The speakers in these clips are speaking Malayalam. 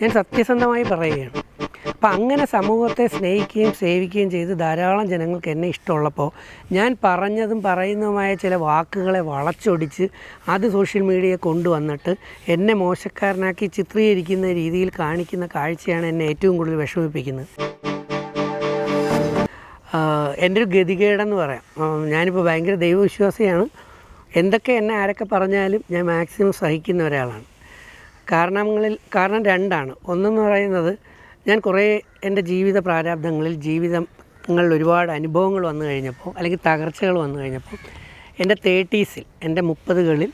ഞാൻ സത്യസന്ധമായി പറയുകയാണ്. അപ്പം അങ്ങനെ സമൂഹത്തെ സ്നേഹിക്കുകയും സേവിക്കുകയും ചെയ്ത് ധാരാളം ജനങ്ങൾക്ക് എന്നെ ഇഷ്ടമുള്ളപ്പോൾ ഞാൻ പറഞ്ഞതും പറയുന്നതുമായ ചില വാക്കുകളെ വളച്ചൊടിച്ച് അത് സോഷ്യൽ മീഡിയയെ കൊണ്ടുവന്നിട്ട് എന്നെ മോശക്കാരനാക്കി ചിത്രീകരിക്കുന്ന രീതിയിൽ കാണിക്കുന്ന കാഴ്ചയാണ് എന്നെ ഏറ്റവും കൂടുതൽ വിഷമിപ്പിക്കുന്നത്. എൻ്റെ ഒരു ഗതികേടെന്ന് പറയാം. ഞാനിപ്പോൾ ഭയങ്കര ദൈവവിശ്വാസിയാണ്. എന്തൊക്കെ എന്നെ ആരൊക്കെ പറഞ്ഞാലും ഞാൻ മാക്സിമം സഹിക്കുന്ന ഒരാളാണ്. കാരണം രണ്ടാണ്. ഒന്നെന്ന് പറയുന്നത്, ഞാൻ കുറേ എൻ്റെ ജീവിത പ്രാരാബ്ദങ്ങളിൽ ജീവിതങ്ങളിൽ ഒരുപാട് അനുഭവങ്ങൾ വന്നു കഴിഞ്ഞപ്പോൾ, അല്ലെങ്കിൽ തകർച്ചകൾ വന്നു കഴിഞ്ഞപ്പോൾ, എൻ്റെ 30s എൻ്റെ 30കളിൽ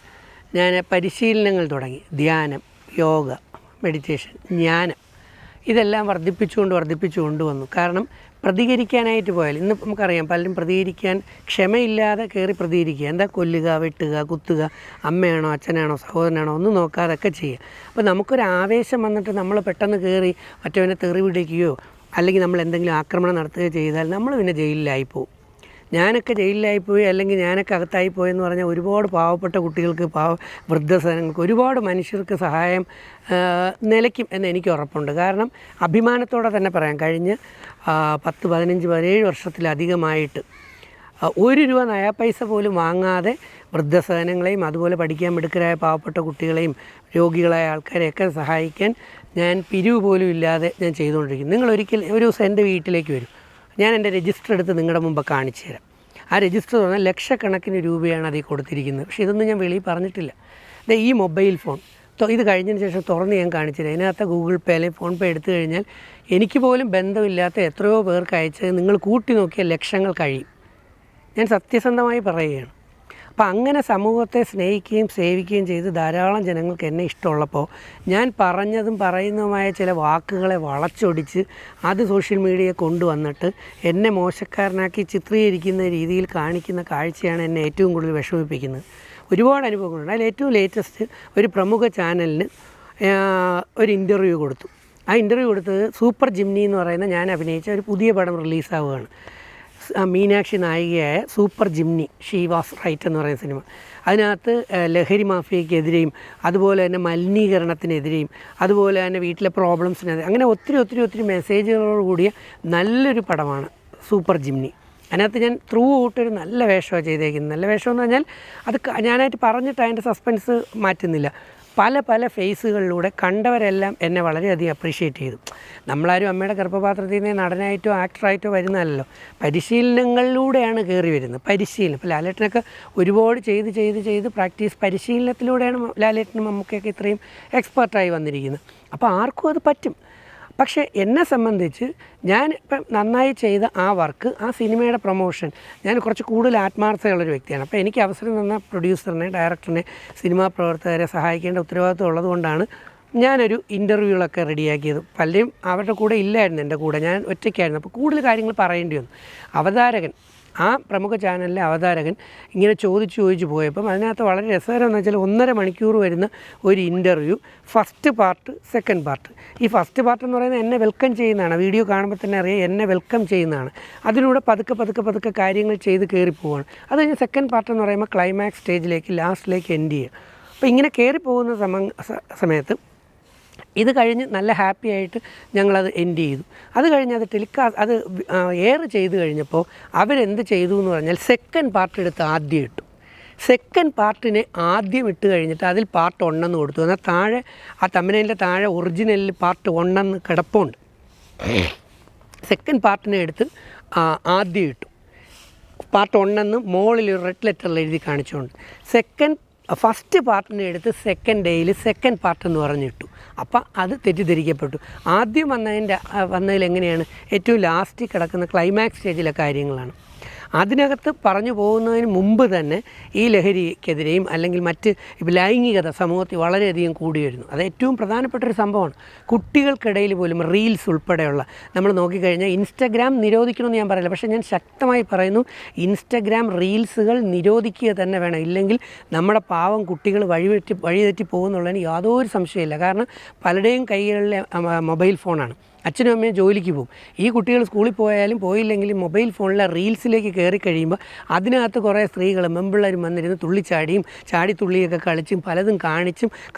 ഞാൻ പരിശീലനങ്ങൾ തുടങ്ങി. ധ്യാനം, യോഗ, മെഡിറ്റേഷൻ, ജ്ഞാനം, ഇതെല്ലാം വർദ്ധിപ്പിച്ചുകൊണ്ട് വന്നു. കാരണം പ്രതികരിക്കാനായിട്ട് പോയാൽ ഇന്ന് നമുക്കറിയാം, പലരും പ്രതികരിക്കാൻ ക്ഷമയില്ലാതെ കയറി പ്രതികരിക്കുക. എന്താ കൊല്ലുക, വെട്ടുക, കുത്തുക, അമ്മയാണോ അച്ഛനാണോ സഹോദരനാണോ ഒന്നും നോക്കാതൊക്കെ ചെയ്യുക. അപ്പോൾ നമുക്കൊരു ആവേശം വന്നിട്ട് നമ്മൾ പെട്ടെന്ന് കയറി മറ്റവനെ തെറി പിടിക്കുകയോ അല്ലെങ്കിൽ നമ്മൾ എന്തെങ്കിലും ആക്രമണം നടത്തുകയോ ചെയ്താൽ നമ്മൾ പിന്നെ ജയിലിലായിപ്പോവും. ഞാനൊക്കെ ജയിലിലായിപ്പോയി, അല്ലെങ്കിൽ ഞാനൊക്കെ അകത്തായിപ്പോയെന്ന് പറഞ്ഞാൽ ഒരുപാട് പാവപ്പെട്ട കുട്ടികൾക്ക്, വൃദ്ധസദനങ്ങൾക്ക്, ഒരുപാട് മനുഷ്യർക്ക് സഹായം നിലയ്ക്കും എന്ന് എനിക്ക് ഉറപ്പുണ്ട്. കാരണം അഭിമാനത്തോടെ തന്നെ പറയാം, കഴിഞ്ഞ 10, 15, 17 വർഷത്തിലധികമായിട്ട് 1 രൂപ നയാ പൈസ പോലും വാങ്ങാതെ വൃദ്ധസദനങ്ങളെയും അതുപോലെ പഠിക്കാൻ മിടുക്കരായ പാവപ്പെട്ട കുട്ടികളെയും രോഗികളായ ആൾക്കാരെയൊക്കെ സഹായിക്കാൻ ഞാൻ പിരിവ് പോലും ഇല്ലാതെ ഞാൻ ചെയ്തുകൊണ്ടിരിക്കുന്നു. നിങ്ങൾ ഒരു ദിവസം എൻ്റെ വീട്ടിലേക്ക് വരും, ഞാൻ എൻ്റെ രജിസ്റ്റർ എടുത്ത് നിങ്ങളുടെ മുമ്പ് കാണിച്ചു തരാം. ആ രജിസ്റ്റർ പറഞ്ഞാൽ ലക്ഷക്കണക്കിന് രൂപയാണ് അതിൽ കൊടുത്തിരിക്കുന്നത്. പക്ഷേ ഇതൊന്നും ഞാൻ വെളിയിൽ പറഞ്ഞിട്ടില്ല. ഈ മൊബൈൽ ഫോൺ ഇത് കഴിഞ്ഞതിന് ശേഷം തുറന്ന് ഞാൻ കാണിച്ചു തരാം. അതിനകത്ത് ഗൂഗിൾ പേ അല്ലെങ്കിൽ ഫോൺ പേ എടുത്തു കഴിഞ്ഞാൽ എനിക്ക് പോലും ബന്ധമില്ലാത്ത എത്രയോ പേർക്ക് അയച്ചത് നിങ്ങൾ കൂട്ടി നോക്കിയാൽ ലക്ഷങ്ങൾ കഴിയും. ഞാൻ സത്യസന്ധമായി പറയുകയാണ്. അപ്പം അങ്ങനെ സമൂഹത്തെ സ്നേഹിക്കുകയും സേവിക്കുകയും ചെയ്ത് ധാരാളം ജനങ്ങൾക്ക് എന്നെ ഇഷ്ടമുള്ളപ്പോൾ ഞാൻ പറഞ്ഞതും പറയുന്നതുമായ ചില വാക്കുകളെ വളച്ചൊടിച്ച് അത് സോഷ്യൽ മീഡിയയെ കൊണ്ടുവന്നിട്ട് എന്നെ മോശക്കാരനാക്കി ചിത്രീകരിക്കുന്ന രീതിയിൽ കാണിക്കുന്ന കാഴ്ചയാണ് എന്നെ ഏറ്റവും കൂടുതൽ വിഷമിപ്പിക്കുന്നത്. ഒരുപാട് അനുഭവങ്ങളുണ്ട്. അതിൽ ഏറ്റവും ലേറ്റസ്റ്റ് ഒരു പ്രമുഖ ചാനലിന് ഒരു ഇൻ്റർവ്യൂ കൊടുത്തു. ആ ഇൻ്റർവ്യൂ കൊടുത്തത് സൂപ്പർ ജിംനി എന്ന് പറയുന്ന ഞാൻ അഭിനയിച്ച ഒരു പുതിയ പടം റിലീസാവുകയാണ്. മീനാക്ഷി നായികയായ super Jimny, she was right എന്ന് പറയുന്ന സിനിമ. അതിനകത്ത് ലഹരി മാഫിയയ്ക്കെതിരെയും അതുപോലെ തന്നെ മലിനീകരണത്തിനെതിരെയും അതുപോലെ തന്നെ വീട്ടിലെ പ്രോബ്ലംസിനെതിരെ അങ്ങനെ ഒത്തിരി മെസ്സേജുകളോട് കൂടിയ നല്ലൊരു പടമാണ് സൂപ്പർ ജിംനി. അതിനകത്ത് ഞാൻ ത്രൂ ഔട്ടൊരു നല്ല വേഷമാണ് ചെയ്തേക്കുന്നത്. നല്ല വേഷമെന്ന് പറഞ്ഞാൽ അത് ഞാനായിട്ട് പറഞ്ഞിട്ട് അതിൻ്റെ സസ്പെൻസ് മാറ്റുന്നില്ല. പല ഫേസുകളിലൂടെ കണ്ടവരെല്ലാം എന്നെ വളരെയധികം അപ്രീഷിയേറ്റ് ചെയ്തു. നമ്മളാരും അമ്മയുടെ ഗർഭപാത്രത്തിൽ നിന്ന് നടനായിട്ടോ ആക്ടറായിട്ടോ വരുന്നതല്ലോ, പരിശീലനങ്ങളിലൂടെയാണ് കയറി വരുന്നത്. പരിശീലനം ഇപ്പോൾ ലാലേട്ടനൊക്കെ ഒരുപാട് ചെയ്ത് പ്രാക്ടീസ് പരിശീലനത്തിലൂടെയാണ് ലാലേട്ടനും മമ്മൂക്കയൊക്കെ ഇത്രയും എക്സ്പേർട്ടായി വന്നിരിക്കുന്നത്. അപ്പോൾ ആർക്കും അത് പറ്റും. പക്ഷേ എന്നെ സംബന്ധിച്ച് ഞാൻ ഇപ്പം നന്നായി ചെയ്ത ആ വർക്ക്, ആ സിനിമയുടെ പ്രൊമോഷൻ, ഞാൻ കുറച്ച് കൂടുതൽ ആത്മാർത്ഥതയുള്ളൊരു വ്യക്തിയാണ്. അപ്പോൾ എനിക്ക് അവസരം തന്ന പ്രൊഡ്യൂസറിനെ, ഡയറക്ടറിനെ, സിനിമാ പ്രവർത്തകരെ സഹായിക്കേണ്ട ഉത്തരവാദിത്വം ഉള്ളതുകൊണ്ടാണ് ഞാനൊരു ഇൻ്റർവ്യൂകളൊക്കെ റെഡിയാക്കിയത്. പലരും അവരുടെ കൂടെ ഇല്ലായിരുന്നു, എൻ്റെ കൂടെ ഞാൻ ഒറ്റയ്ക്കായിരുന്നു. അപ്പോൾ കൂടുതൽ കാര്യങ്ങൾ പറയേണ്ടി വന്നു. അവതാരകൻ, ആ പ്രമുഖ ചാനലിലെ അവതാരകൻ ഇങ്ങനെ ചോദിച്ചു പോയപ്പം അതിനകത്ത് വളരെ രസകരമെന്ന് വെച്ചാൽ 1.5 മണിക്കൂർ വരുന്ന ഒരു interview, first part, second part. ഈ ഫസ്റ്റ് പാർട്ട് എന്ന് പറയുന്നത് എന്നെ വെൽക്കം ചെയ്യുന്നതാണ്. വീഡിയോ കാണുമ്പോൾ തന്നെ അറിയാം എന്നെ വെൽക്കം ചെയ്യുന്നതാണ്. അതിലൂടെ പതുക്കെ കാര്യങ്ങൾ ചെയ്ത് കയറിപ്പോവാണ്. അത് കഴിഞ്ഞ് സെക്കൻഡ് പാർട്ട് എന്ന് പറയുമ്പോൾ ക്ലൈമാക്സ് സ്റ്റേജിലേക്ക്, ലാസ്റ്റിലേക്ക് എൻഡ് ചെയ്യുക. അപ്പോൾ ഇങ്ങനെ കയറിപ്പോകുന്ന സമയത്ത് ഇത് കഴിഞ്ഞ് നല്ല ഹാപ്പി ആയിട്ട് ഞങ്ങളത് എൻഡ് ചെയ്തു. അത് കഴിഞ്ഞ് അത് എയർ ചെയ്ത് കഴിഞ്ഞപ്പോൾ അവരെന്ത് ചെയ്തു എന്ന് പറഞ്ഞാൽ സെക്കൻഡ് പാർട്ട് എടുത്ത് ആദ്യം ഇട്ടു. സെക്കൻഡ് പാർട്ടിനെ ആദ്യം ഇട്ട് കഴിഞ്ഞിട്ട് അതിൽ പാർട്ട് 1 എന്ന് കൊടുത്തു. എന്നാൽ താഴെ ആ തമ്പനയിലെ താഴെ ഒറിജിനലിൽ പാർട്ട് 1 എന്ന് കിടപ്പുണ്ട്. സെക്കൻഡ് പാർട്ടിനെ എടുത്ത് ആദ്യം ഇട്ടു. പാർട്ട് 1 എന്ന് മുകളിൽ ഒരു റെഡ് ലെറ്ററിൽ എഴുതി കാണിച്ചുകൊണ്ട് ഫസ്റ്റ് പാർട്ടിനെ എടുത്ത് സെക്കൻഡ് ഡേയിൽ സെക്കൻഡ് പാർട്ട് എന്ന് പറഞ്ഞിട്ടു. അപ്പം അത് തെറ്റിദ്ധരിക്കപ്പെട്ടു. ആദ്യം വന്നതിൽ എങ്ങനെയാണ് ഏറ്റവും ലാസ്റ്റിൽ കിടക്കുന്ന ക്ലൈമാക്സ് സ്റ്റേജിലെ കാര്യങ്ങളാണ്. അതിനകത്ത് പറഞ്ഞു പോകുന്നതിന് മുമ്പ് തന്നെ ഈ ലഹരിക്കെതിരെയും അല്ലെങ്കിൽ മറ്റ് ലൈംഗികത സമൂഹത്തിൽ വളരെയധികം കൂടി വരുന്നു. അത് ഏറ്റവും പ്രധാനപ്പെട്ടൊരു സംഭവമാണ്. കുട്ടികൾക്കിടയിൽ പോലും റീൽസ് ഉൾപ്പെടെയുള്ള, നമ്മൾ നോക്കിക്കഴിഞ്ഞാൽ ഇൻസ്റ്റഗ്രാം നിരോധിക്കണമെന്ന് ഞാൻ പറയില്ല, പക്ഷേ ഞാൻ ശക്തമായി പറയുന്നു, ഇൻസ്റ്റഗ്രാം റീൽസുകൾ നിരോധിക്കുക തന്നെ വേണം. ഇല്ലെങ്കിൽ നമ്മുടെ പാവം കുട്ടികൾ വഴിതെറ്റി പോകുന്നുള്ളതിന് യാതൊരു സംശയമില്ല. കാരണം പലരുടെയും കൈകളിലെ മൊബൈൽ ഫോണാണ്. അച്ഛനും അമ്മയും ജോലിക്ക് പോകും. ഈ കുട്ടികൾ സ്കൂളിൽ പോയാലും പോയില്ലെങ്കിലും മൊബൈൽ ഫോണിലെ റീൽസിലേക്ക് കയറി കഴിയുമ്പോൾ അതിനകത്ത് കുറേ സ്ത്രീകൾ മെമ്പിള്ളേരും വന്നിരുന്ന് തുള്ളിച്ചാടിയും ചാടിത്തുള്ളിയൊക്കെ കളിച്ചും പലതും കാണിച്ചും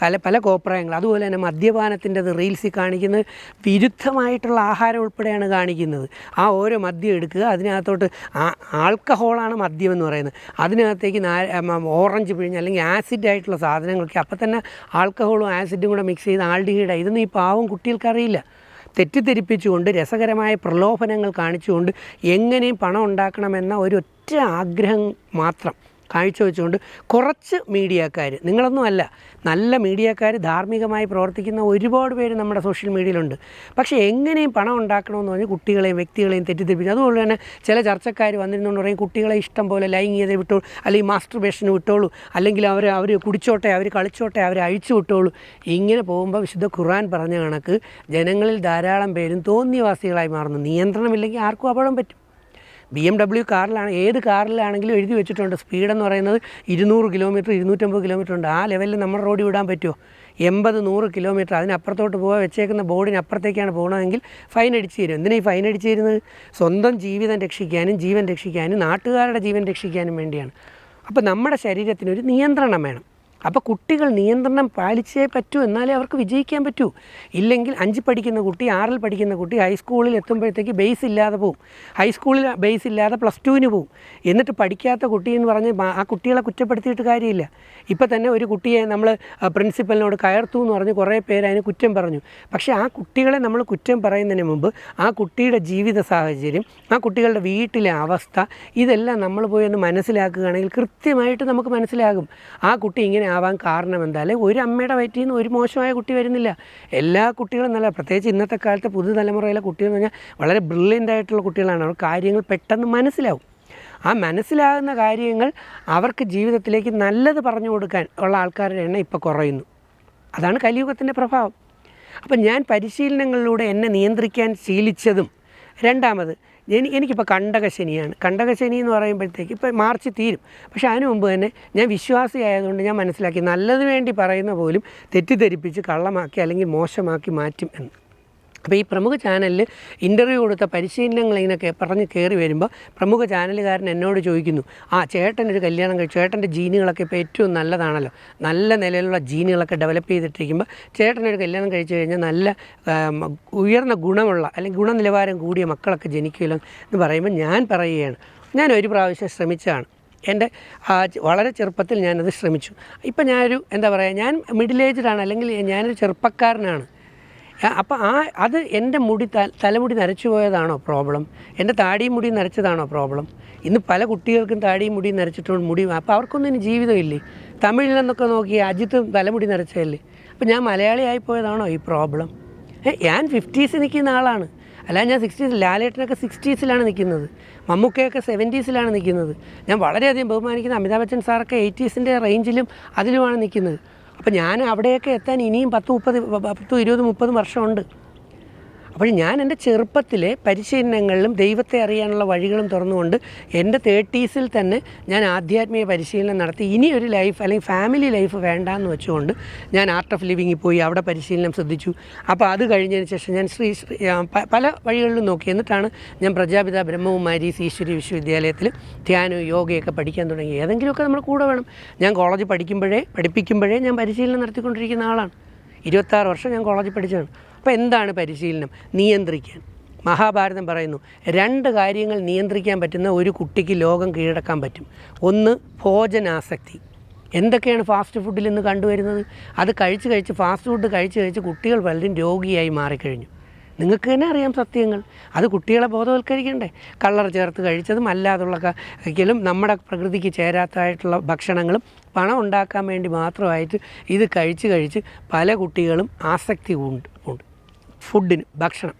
പല കോപ്രായങ്ങൾ. അതുപോലെ തന്നെ മദ്യപാനത്തിൻ്റെത് റീൽസിൽ കാണിക്കുന്നത് വിരുദ്ധമായിട്ടുള്ള ആഹാരം ഉൾപ്പെടെയാണ് കാണിക്കുന്നത്. ആ ഓരോ മദ്യം എടുക്കുക, അതിനകത്തോട്ട് ആൽക്കഹോളാണ് മദ്യം എന്ന് പറയുന്നത്, അതിനകത്തേക്ക് ഓറഞ്ച് പിഴിഞ്ഞ് അല്ലെങ്കിൽ ആസിഡായിട്ടുള്ള സാധനങ്ങളൊക്കെ അപ്പം തന്നെ ആൽക്കഹോളും ആസിഡും കൂടെ മിക്സ് ചെയ്ത് ആൾഡിഹൈഡ്. ഇതൊന്നും ഈ പാവം കുട്ടികൾക്കറിയില്ല. തെറ്റിദ്ധരിപ്പിച്ചുകൊണ്ട് രസകരമായ പ്രലോഭനങ്ങൾ കാണിച്ചുകൊണ്ട് എങ്ങനെയും പണം ഉണ്ടാക്കണമെന്ന ഒരൊറ്റ ആഗ്രഹം മാത്രം കാഴ്ചവെച്ചുകൊണ്ട് കുറച്ച് മീഡിയക്കാർ, നിങ്ങളൊന്നും അല്ല, നല്ല മീഡിയക്കാർ ധാർമ്മികമായി പ്രവർത്തിക്കുന്ന ഒരുപാട് പേര് നമ്മുടെ സോഷ്യൽ മീഡിയയിലുണ്ട്. പക്ഷേ എങ്ങനെയും പണം ഉണ്ടാക്കണമെന്ന് പറഞ്ഞ് കുട്ടികളെയും വ്യക്തികളെയും തെറ്റിദ്ധരിപ്പിച്ചു. അതുപോലെ തന്നെ ചില ചർച്ചക്കാർ വന്നിരുന്നുകൊണ്ട് പറയും കുട്ടികളെ ഇഷ്ടം പോലെ ലൈംഗികത വിട്ടോളൂ, അല്ലെങ്കിൽ മാസ്റ്റർബേഷന് വിട്ടോളൂ, അല്ലെങ്കിൽ അവർ കുടിച്ചോട്ടെ, അവർ കളിച്ചോട്ടെ, അവരെ അഴിച്ചു വിട്ടോളൂ. ഇങ്ങനെ പോകുമ്പോൾ വിശുദ്ധ ഖുർആൻ പറഞ്ഞ കണക്ക് ജനങ്ങളിൽ ധാരാളം പേരും തോന്നിയവാസികളായി മാറുന്നു. നിയന്ത്രണമില്ലെങ്കിൽ ആർക്കും അപകടം പറ്റും. BMW കാറിലാണ്, ഏത് കാറിലാണെങ്കിലും എഴുതി വെച്ചിട്ടുണ്ട് സ്പീഡെന്ന് പറയുന്നത് 200 കിലോമീറ്റർ 250 കിലോമീറ്റർ ഉണ്ട്. ആ ലെവലിൽ നമ്മുടെ റോഡിൽ വിടാൻ പറ്റുമോ? 80-100 കിലോമീറ്റർ അതിനപ്പുറത്തോട്ട് പോകാൻ വെച്ചേക്കുന്ന ബോർഡിനപ്പുറത്തേക്കാണ് പോകണമെങ്കിൽ ഫൈൻ അടിച്ച് തരും. എന്തിനാണ് ഈ ഫൈൻ അടിച്ച് തരുന്നത്? സ്വന്തം ജീവിതം രക്ഷിക്കാനും ജീവൻ രക്ഷിക്കാനും നാട്ടുകാരുടെ ജീവൻ രക്ഷിക്കാനും വേണ്ടിയാണ്. അപ്പോൾ നമ്മുടെ ശരീരത്തിനൊരു നിയന്ത്രണം വേണം. അപ്പോൾ കുട്ടികൾ നിയന്ത്രണം പാലിച്ചേ പറ്റൂ, എന്നാലേ അവർക്ക് വിജയിക്കാൻ പറ്റൂ. ഇല്ലെങ്കിൽ 5 പഠിക്കുന്ന കുട്ടി, 6 പഠിക്കുന്ന കുട്ടി ഹൈസ്കൂളിൽ എത്തുമ്പോഴത്തേക്ക് ബേസ് ഇല്ലാതെ പോവും. ഹൈസ്കൂളിൽ ബേസ് ഇല്ലാതെ +2 പോവും. എന്നിട്ട് പഠിക്കാത്ത കുട്ടി എന്ന് പറഞ്ഞ് ആ കുട്ടികളെ കുറ്റപ്പെടുത്തിയിട്ട് കാര്യമില്ല. ഇപ്പം തന്നെ ഒരു കുട്ടിയെ നമ്മൾ പ്രിൻസിപ്പലിനോട് കയർത്തു എന്ന് പറഞ്ഞ് കുറേ പേര് അതിന് കുറ്റം പറഞ്ഞു. പക്ഷേ ആ കുട്ടികളെ നമ്മൾ കുറ്റം പറയുന്നതിന് മുമ്പ് ആ കുട്ടിയുടെ ജീവിത സാഹചര്യം, ആ കുട്ടികളുടെ വീട്ടിലെ അവസ്ഥ, ഇതെല്ലാം നമ്മൾ പോയി ഒന്ന് മനസ്സിലാക്കുകയാണെങ്കിൽ കൃത്യമായിട്ട് നമുക്ക് മനസ്സിലാകും ആ കുട്ടി ഇങ്ങനെ ആവാൻ കാരണം എന്തായാലും. ഒരു അമ്മയുടെ വയറ്റിൽ നിന്ന് ഒരു മോശമായ കുട്ടി വരുന്നില്ല. എല്ലാ കുട്ടികളും നല്ല, പ്രത്യേകിച്ച് ഇന്നത്തെ കാലത്തെ പുതുതലമുറയിലെ കുട്ടികൾ എന്ന് പറഞ്ഞാൽ വളരെ ബ്രില്യൻ്റ് ആയിട്ടുള്ള കുട്ടികളാണ്. അവർ കാര്യങ്ങൾ പെട്ടെന്ന് മനസ്സിലാവും. ആ മനസ്സിലാകുന്ന കാര്യങ്ങൾ അവർക്ക് ജീവിതത്തിലേക്ക് നല്ലത് പറഞ്ഞു കൊടുക്കാൻ ഉള്ള ആൾക്കാരുടെ എണ്ണം ഇപ്പോൾ കുറയുന്നു. അതാണ് കലിയുഗത്തിൻ്റെ പ്രഭാവം. അപ്പം ഞാൻ പരിശീലനങ്ങളിലൂടെ എന്നെ നിയന്ത്രിക്കാൻ ശീലിച്ചതും, രണ്ടാമത് എനിക്കിപ്പോൾ കണ്ടകശനിയാണ്. കണ്ടകശനി എന്ന് പറയുമ്പോഴത്തേക്ക് ഇപ്പോൾ മാർച്ച് തീരും. പക്ഷേ അതിനു മുമ്പ് തന്നെ ഞാൻ വിശ്വാസിയായതുകൊണ്ട് ഞാൻ മനസ്സിലാക്കി നല്ലതിന് വേണ്ടി പറയുന്ന പോലും തെറ്റിദ്ധരിപ്പിച്ച് കള്ളമാക്കി അല്ലെങ്കിൽ മോശമാക്കി മാറ്റും എന്ന്. അപ്പോൾ ഈ പ്രമുഖ ചാനലിൽ ഇൻ്റർവ്യൂ കൊടുത്ത പരിശീലനങ്ങൾ ഇതിനൊക്കെ പറഞ്ഞ് കയറി വരുമ്പോൾ പ്രമുഖ ചാനലുകാരൻ എന്നോട് ചോദിക്കുന്നു, ചേട്ടനൊരു കല്യാണം കഴിച്ചു, ചേട്ടൻ്റെ ജീനുകളൊക്കെ ഇപ്പോൾ ഏറ്റവും നല്ലതാണല്ലോ, നല്ല നിലയിലുള്ള ജീനുകളൊക്കെ ഡെവലപ്പ് ചെയ്തിട്ടിരിക്കുമ്പോൾ ചേട്ടനൊരു കല്യാണം കഴിച്ചു കഴിഞ്ഞാൽ നല്ല ഉയർന്ന ഗുണമുള്ള അല്ലെങ്കിൽ ഗുണനിലവാരം കൂടിയ മക്കളൊക്കെ ജനിക്കുമല്ലോ എന്ന് പറയുമ്പോൾ ഞാൻ പറയുകയാണ്, ഞാൻ ഒരു പ്രാവശ്യം ശ്രമിച്ചതാണ്. എൻ്റെ വളരെ ചെറുപ്പത്തിൽ ഞാനത് ശ്രമിച്ചു. ഇപ്പം ഞാനൊരു ഞാൻ മിഡിൽ ഏജ്ഡാണ്, അല്ലെങ്കിൽ ഞാനൊരു ചെറുപ്പക്കാരനാണ്. അപ്പോൾ അത് എൻ്റെ തലമുടി നരച്ചു പോയതാണോ പ്രോബ്ലം? എൻ്റെ താടിയും മുടിയും നരച്ചതാണോ പ്രോബ്ലം? ഇന്ന് പല കുട്ടികൾക്കും താടിയും മുടിയും നരച്ചിട്ടുണ്ട്, അപ്പോൾ അവർക്കൊന്നും ഇനി ജീവിതമില്ലേ? തമിഴിൽ നിന്നൊക്കെ നോക്കി അജിത്ത് തലമുടി നരച്ചതല്ലേ? അപ്പോൾ ഞാൻ മലയാളിയായി പോയതാണോ ഈ പ്രോബ്ലം? ഞാൻ 50s നിൽക്കുന്ന ആളാണ്, അല്ല ഞാൻ 60s. ലാലേട്ടനൊക്കെ 60s നിൽക്കുന്നത്, മമ്മൂക്കയൊക്കെ 70s നിൽക്കുന്നത്. ഞാൻ വളരെയധികം ബഹുമാനിക്കുന്ന അമിതാഭ് ബച്ചൻ സാറൊക്കെ 80s റേഞ്ചിലും അതിലുമാണ് നിൽക്കുന്നത്. അപ്പോൾ ഞാൻ അവിടെയൊക്കെ എത്താൻ ഇനിയും 10, 20, 30 വർഷമുണ്ട്. അപ്പോൾ ഞാൻ എൻ്റെ ചെറുപ്പത്തിലെ പരിശീലനങ്ങളിലും ദൈവത്തെ അറിയാനുള്ള വഴികളും തുറന്നുകൊണ്ട് എൻ്റെ 30s തന്നെ ഞാൻ ആധ്യാത്മിക പരിശീലനം നടത്തി. ഇനിയൊരു ലൈഫ് അല്ലെങ്കിൽ ഫാമിലി ലൈഫ് വേണ്ടാന്ന് വെച്ചുകൊണ്ട് ഞാൻ ആർട്ട് ഓഫ് ലിവിങ്ങിൽ പോയി അവിടെ പരിശീലനം ശ്രദ്ധിച്ചു. അപ്പോൾ അത് കഴിഞ്ഞതിന് ശേഷം ഞാൻ പല വഴികളിലും നോക്കി. എന്നിട്ടാണ് ഞാൻ പ്രജാപിത ബ്രഹ്മകുമാരീസ് ഈശ്വരി വിശ്വവിദ്യാലയത്തിൽ ധ്യാനവും യോഗയൊക്കെ പഠിക്കാൻ തുടങ്ങി. ഏതെങ്കിലുമൊക്കെ നമ്മൾ കൂടെ വേണം. ഞാൻ കോളേജിൽ പഠിപ്പിക്കുമ്പോഴേ ഞാൻ പരിശീലനം നടത്തിക്കൊണ്ടിരിക്കുന്ന ആളാണ്. 26 വർഷം ഞാൻ കോളേജിൽ പഠിച്ചതാണ്. അപ്പോൾ എന്താണ് പരിശീലനം? നിയന്ത്രിക്കാൻ. മഹാഭാരതം പറയുന്നു 2 കാര്യങ്ങൾ നിയന്ത്രിക്കാൻ പറ്റുന്ന ഒരു കുട്ടിക്ക് ലോകം കീഴടക്കാൻ പറ്റും. ഒന്ന് ഭോജനാസക്തി. എന്തൊക്കെയാണ് ഫാസ്റ്റ് ഫുഡിൽ ഇന്ന് കണ്ടുവരുന്നത്? അത് കഴിച്ച് ഫാസ്റ്റ് ഫുഡ് കഴിച്ച് കുട്ടികൾ പലരും രോഗിയായി മാറിക്കഴിഞ്ഞു. നിങ്ങൾക്ക് തന്നെ അറിയാം സത്യങ്ങൾ. അത് കുട്ടികളെ ബോധവൽക്കരിക്കണ്ടേ? കളർ ചേർത്ത് കഴിച്ചതും അല്ലാതുള്ള കഴിക്കലും നമ്മുടെ പ്രകൃതിക്ക് ചേരാത്തതായിട്ടുള്ള ഭക്ഷണങ്ങളും പണം ഉണ്ടാക്കാൻ വേണ്ടി മാത്രമായിട്ട് ഇത് കഴിച്ച് പല കുട്ടികളും ആസക്തി ഉണ്ട് ഫുഡിന്, ഭക്ഷണം.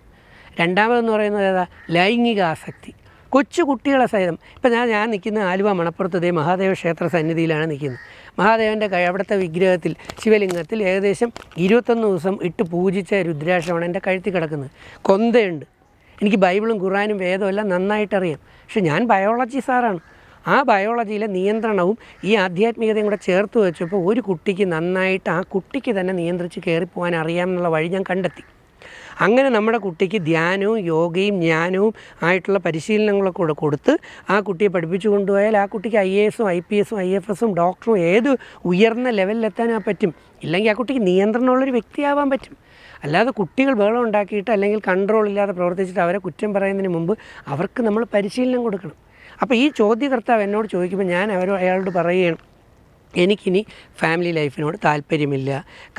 രണ്ടാമതെന്ന് പറയുന്നത് ഏതാ? ലൈംഗിക ആസക്തി. കൊച്ചു കുട്ടികളെ സഹിതം. ഇപ്പം ഞാൻ നിൽക്കുന്ന ആലുവ മണപ്പുറത്തെ മഹാദേവ ക്ഷേത്ര സന്നിധിയിലാണ് നിൽക്കുന്നത്. മഹാദേവൻ്റെ അവിടുത്തെ വിഗ്രഹത്തിൽ, ശിവലിംഗത്തിൽ ഏകദേശം 21 ദിവസം ഇട്ട് പൂജിച്ച രുദ്രാക്ഷമാണ് എൻ്റെ കഴുത്തിൽ കിടക്കുന്നത്. കൊന്തയുണ്ട്. എനിക്ക് ബൈബിളും ഖുർആനും വേദവും എല്ലാം നന്നായിട്ടറിയാം. പക്ഷെ ഞാൻ ബയോളജി സാറാണ്. ആ ബയോളജിയിലെ നിയന്ത്രണവും ഈ ആധ്യാത്മികതയും കൂടെ ചേർത്ത് വെച്ചപ്പോൾ ഒരു കുട്ടിക്ക് നന്നായിട്ട് ആ കുട്ടിക്ക് തന്നെ നിയന്ത്രിച്ച് കയറിപ്പോകാൻ അറിയാമെന്നുള്ള വഴി ഞാൻ കണ്ടെത്തി. അങ്ങനെ നമ്മുടെ കുട്ടിക്ക് ധ്യാനവും യോഗയും ജ്ഞാനവും ആയിട്ടുള്ള പരിശീലനങ്ങളൊക്കെ കൂടെ കൊടുത്ത് ആ കുട്ടിയെ പഠിപ്പിച്ചു കൊണ്ടുപോയാൽ ആ കുട്ടിക്ക് IAS IPS IFS ഡോക്ടറും ഏത് ഉയർന്ന ലെവലിലെത്താനും പറ്റും. ഇല്ലെങ്കിൽ ആ കുട്ടിക്ക് നിയന്ത്രണമുള്ളൊരു വ്യക്തിയാവാൻ പറ്റും. അല്ലാതെ കുട്ടികൾ ബഹളം ഉണ്ടാക്കിയിട്ട് അല്ലെങ്കിൽ കൺട്രോൾ ഇല്ലാതെ പ്രവർത്തിച്ചിട്ട് അവരെ കുറ്റം പറയുന്നതിന് മുമ്പ് അവർക്ക് നമ്മൾ പരിശീലനം കൊടുക്കണം. അപ്പോൾ ഈ ചോദ്യകർത്താവ് എന്നോട് ചോദിക്കുമ്പോൾ ഞാൻ അയാളോട് പറയുകയാണ്, എനിക്കിനി ഫാമിലി ലൈഫിനോട് താല്പര്യമില്ല.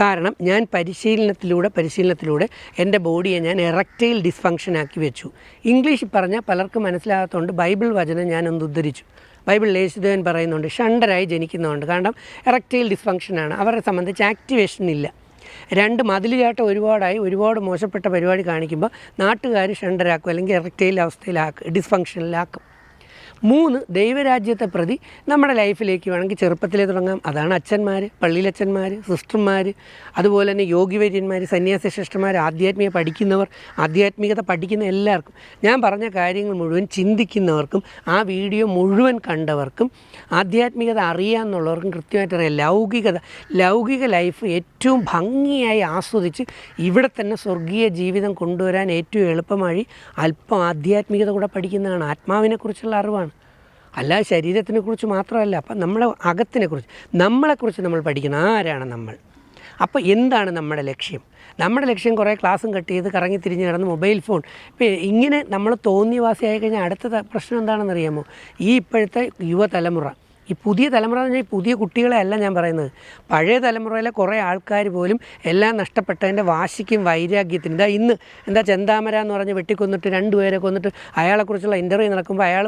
കാരണം ഞാൻ പരിശീലനത്തിലൂടെ എൻ്റെ ബോഡിയെ ഞാൻ എറക്റ്റൈൽ ഡിസ്ഫങ്ഷനാക്കി വെച്ചു. ഇംഗ്ലീഷിൽ പറഞ്ഞാൽ പലർക്കും മനസ്സിലാകാത്തതുകൊണ്ട് ബൈബിൾ വചനം ഞാനൊന്ന് ഉദ്ധരിച്ചു. ബൈബിളിൽ യേശുദേവൻ പറയുന്നുണ്ട്, ഷണ്ടരായി ജനിക്കുന്നതുകൊണ്ട്. കാരണം എറക്റ്റൈൽ ഡിസ്ഫങ്ഷനാണ്, അവരെ സംബന്ധിച്ച് ആക്ടിവേഷൻ ഇല്ല. 2 മതിലുചാട്ടം ഒരുപാട് മോശപ്പെട്ട പരിപാടി കാണിക്കുമ്പോൾ നാട്ടുകാർ ഷണ്ടരാക്കും, അല്ലെങ്കിൽ എറക്റ്റൈൽ ഡിസ്ഫങ്ഷനിലാക്കും. 3 ദൈവരാജ്യത്തെ പ്രതി നമ്മുടെ ലൈഫിലേക്ക് വേണമെങ്കിൽ ചെറുപ്പത്തിലേ തുടങ്ങാം. അതാണ് അച്ഛന്മാർ, പള്ളിയിലച്ഛന്മാർ, സിസ്റ്റർമാർ, അതുപോലെ തന്നെ യോഗിവര്യന്മാർ, സന്യാസി സിസ്റ്റർമാർ, ആധ്യാത്മികത പഠിക്കുന്ന എല്ലാവർക്കും, ഞാൻ പറഞ്ഞ കാര്യങ്ങൾ മുഴുവൻ ചിന്തിക്കുന്നവർക്കും ആ വീഡിയോ മുഴുവൻ കണ്ടവർക്കും ആധ്യാത്മികത അറിയാമെന്നുള്ളവർക്കും കൃത്യമായിട്ടറിയാം. ലൗകിക ലൈഫ് ഏറ്റവും ഭംഗിയായി ആസ്വദിച്ച് ഇവിടെ തന്നെ സ്വർഗീയ ജീവിതം കൊണ്ടുവരാൻ ഏറ്റവും എളുപ്പമായി അല്പം ആധ്യാത്മികത കൂടെ പഠിക്കുന്നതാണ്. ആത്മാവിനെക്കുറിച്ചുള്ള അറിവാണ്, അല്ലാതെ ശരീരത്തിനെക്കുറിച്ച് മാത്രമല്ല. അപ്പം നമ്മളെക്കുറിച്ച് നമ്മൾ പഠിക്കണം. ആരാണ് നമ്മൾ? അപ്പോൾ എന്താണ് നമ്മുടെ ലക്ഷ്യം? നമ്മുടെ ലക്ഷ്യം കുറേ ക്ലാസ്സും കട്ട് ചെയ്ത് കറങ്ങി തിരിഞ്ഞ് കിടന്ന് മൊബൈൽ ഫോൺ. ഇപ്പോൾ ഇങ്ങനെ നമ്മൾ തോന്നിയവാസിയായി കഴിഞ്ഞാൽ അടുത്ത പ്രശ്നം എന്താണെന്നറിയാമോ? ഇപ്പോഴത്തെ യുവതലമുറ, ഈ പുതിയ തലമുറ എന്ന് പറഞ്ഞാൽ പുതിയ കുട്ടികളെ അല്ല ഞാൻ പറയുന്നത്, പഴയ തലമുറയിലെ കുറേ ആൾക്കാർ പോലും എല്ലാം നഷ്ടപ്പെട്ടതിൻ്റെ വാശിക്കും വൈരാഗ്യത്തിനും. ഇന്ന് ചെന്താമര എന്ന് പറഞ്ഞ് വെട്ടിക്കൊന്നിട്ട് 2 പേരെ കൊന്നിട്ട് അയാളെക്കുറിച്ചുള്ള ഇൻ്റർവ്യൂ നടക്കുമ്പോൾ അയാൾ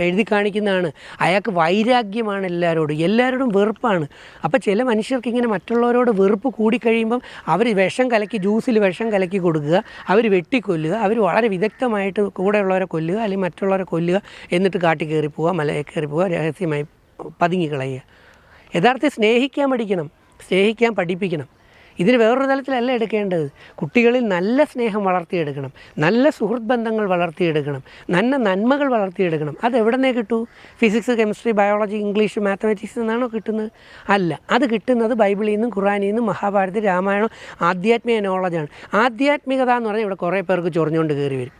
എഴുതി കാണിക്കുന്നതാണ്, അയാൾക്ക് വൈരാഗ്യമാണ് എല്ലാവരോടും വെറുപ്പാണ്. അപ്പോൾ ചില മനുഷ്യർക്ക് ഇങ്ങനെ മറ്റുള്ളവരോട് വെറുപ്പ് കൂടിക്കഴിയുമ്പം അവർ ജ്യൂസിൽ വിഷം കലക്കി കൊടുക്കുക, അവർ വെട്ടിക്കൊല്ലുക, അവർ വളരെ വിദഗ്ധമായിട്ട് കൂടെയുള്ളവരെ കൊല്ലുക, അല്ലെങ്കിൽ മറ്റുള്ളവരെ കൊല്ലുക, എന്നിട്ട് കാട്ടിൽ കയറി പോവുക, മലയിൽ കയറി പോവുക, രഹസ്യമായി പതുങ്ങിക്കളയുക. യഥാർത്ഥത്തിൽ സ്നേഹിക്കാൻ പഠിപ്പിക്കണം. ഇതിന് വേറൊരു തലത്തിലല്ല എടുക്കേണ്ടത്. കുട്ടികളിൽ നല്ല സ്നേഹം വളർത്തിയെടുക്കണം, നല്ല സുഹൃത്ത് ബന്ധങ്ങൾ വളർത്തിയെടുക്കണം, നല്ല നന്മകൾ വളർത്തിയെടുക്കണം. അതെവിടെ നിന്നേ കിട്ടൂ? Physics, chemistry, biology, English, mathematics എന്നാണോ കിട്ടുന്നത്? അല്ല, അത് കിട്ടുന്നത് ബൈബിളിൽ നിന്നും ഖുറാനിൽ നിന്നും മഹാഭാരത, രാമായണം, ആധ്യാത്മിക നോളജാണ്. ആധ്യാത്മികത എന്ന് പറഞ്ഞാൽ ഇവിടെ കുറേ പേർക്ക് ചൊറിഞ്ഞുകൊണ്ട് കയറി വരും.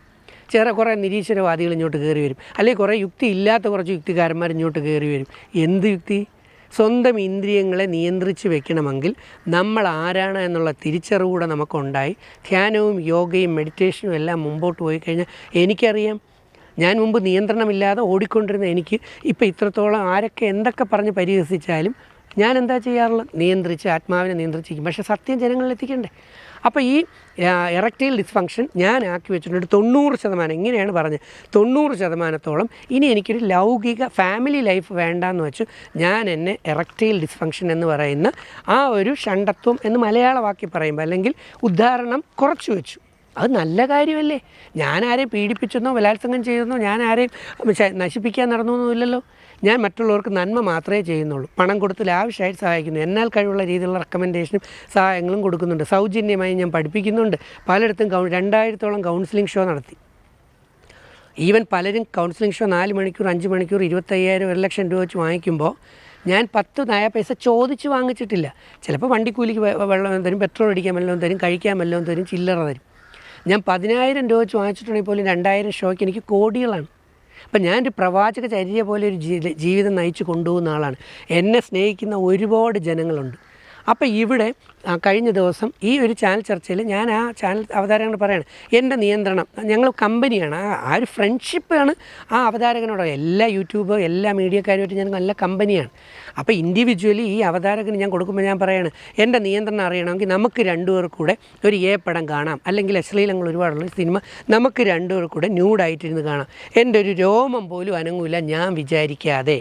കുറേ നിരീശ്വരവാദികൾ ഇങ്ങോട്ട് കയറി വരും, അല്ലെങ്കിൽ കുറേ യുക്തി ഇല്ലാത്ത കുറച്ച് യുക്തികാരന്മാർ ഇങ്ങോട്ട് കയറി വരും. എന്ത് യുക്തി? സ്വന്തം ഇന്ദ്രിയങ്ങളെ നിയന്ത്രിച്ച് വെക്കണമെങ്കിൽ നമ്മൾ ആരാണ് എന്നുള്ള തിരിച്ചറിവൂടെ നമുക്കുണ്ടായി ധ്യാനവും യോഗയും മെഡിറ്റേഷനും എല്ലാം മുമ്പോട്ട് പോയി കഴിഞ്ഞാൽ എനിക്കറിയാം. ഞാൻ മുമ്പ് നിയന്ത്രണമില്ലാതെ ഓടിക്കൊണ്ടിരുന്ന എനിക്ക് ഇപ്പോൾ ഇത്രത്തോളം ആരൊക്കെ എന്തൊക്കെ പറഞ്ഞ് പരിഹസിച്ചാലും ഞാൻ എന്താ ചെയ്യാറുള്ളത്? ആത്മാവിനെ നിയന്ത്രിച്ചിരിക്കും. പക്ഷേ സത്യം ജനങ്ങളിൽ എത്തിക്കണ്ടേ? അപ്പോൾ ഈ എറക്റ്റൈൽ ഡിസ്ഫങ്ഷൻ ഞാൻ ആക്കി വെച്ചിട്ടുണ്ട് 90%. ഇങ്ങനെയാണ് പറഞ്ഞത്, 90%. ഇനി എനിക്കൊരു ലൗകിക ഫാമിലി ലൈഫ് വേണ്ടാന്ന് വെച്ചു ഞാൻ എന്നെ എറക്റ്റൈൽ ഡിസ്ഫങ്ഷൻ എന്ന് പറയുന്ന ആ ഒരു ഷണ്ടത്വം എന്ന് മലയാളമാക്കി പറയുമ്പോൾ, അല്ലെങ്കിൽ ഉദാഹരണം കുറച്ച് വെച്ചു. അത് നല്ല കാര്യമല്ലേ? ഞാൻ ആരെയും പീഡിപ്പിച്ചെന്നോ ബലാത്സംഗം ചെയ്തെന്നോ ഞാൻ ആരെയും നശിപ്പിക്കാൻ നടന്നൊന്നുമില്ലല്ലോ. ഞാൻ മറ്റുള്ളവർക്ക് നന്മ മാത്രമേ ചെയ്യുന്നുള്ളൂ. പണം കൊടുത്ത് ലാവിഷായിട്ട് സഹായിക്കുന്നു. എന്നാൽ കഴിവുള്ള രീതിയിലുള്ള റെക്കമെൻഡേഷനും സഹായങ്ങളും കൊടുക്കുന്നുണ്ട്. സൗജന്യമായി ഞാൻ പഠിപ്പിക്കുന്നുണ്ട്. പലയിടത്തും 2000-ഓളം കൗൺസിലിംഗ് ഷോ നടത്തി. ഈവൻ പലരും കൗൺസിലിംഗ് ഷോ 4 മണിക്കൂർ 5 മണിക്കൂർ 25,000 1 ലക്ഷം രൂപ വെച്ച് വാങ്ങിക്കുമ്പോൾ ഞാൻ 10 നയ പൈസ ചോദിച്ച് വാങ്ങിച്ചിട്ടില്ല. ചിലപ്പോൾ വണ്ടിക്കൂലിക്ക് വെള്ളം തരും, പെട്രോൾ അടിക്കാൻ വല്ലതും തരും, കഴിക്കാൻ വല്ലതും തരും, ചില്ലറ തരും. ഞാൻ 10,000 രൂപ വെച്ച് വാങ്ങിച്ചിട്ടുണ്ടെങ്കിൽ പോലും 2000 ഷോയ്ക്ക് എനിക്ക് കോടികളാണ്. അപ്പം ഞാനൊരു പ്രവാചക ചര്യ പോലെ ഒരു ജീവിതം നയിച്ച് കൊണ്ടുപോകുന്ന ആളാണ്. എന്നെ സ്നേഹിക്കുന്ന ഒരുപാട് ജനങ്ങളുണ്ട്. അപ്പോൾ ഇവിടെ കഴിഞ്ഞ ദിവസം ഈ ഒരു ചാനൽ ചർച്ചയിൽ ഞാൻ ആ ചാനൽ അവതാരകനോട് പറയാണ്, എൻ്റെ നിയന്ത്രണം, ഞങ്ങൾ കമ്പനിയാണ്, ആ ഒരു ഫ്രണ്ട്ഷിപ്പാണ് ആ അവതാരകനോട്. എല്ലാ യൂട്യൂബ് എല്ലാ മീഡിയക്കാരുമായിട്ട് ഞാൻ നല്ല കമ്പനിയാണ്. അപ്പോൾ ഇൻഡിവിജ്വലി ഈ അവതാരകന് ഞാൻ കൊടുക്കുമ്പോൾ ഞാൻ പറയാണ്, എൻ്റെ നിയന്ത്രണം അറിയണമെങ്കിൽ നമുക്ക് 2 പേർ കൂടെ ഒരു പടം കാണാം, അല്ലെങ്കിൽ അശ്ലീലങ്ങൾ ഒരുപാടുള്ള സിനിമ നമുക്ക് 2 പേർ കൂടെ ന്യൂഡായിട്ടിരുന്ന് കാണാം. എൻ്റെ ഒരു രോമം പോലും അനങ്ങൂല ഞാൻ വിചാരിക്കാതെ.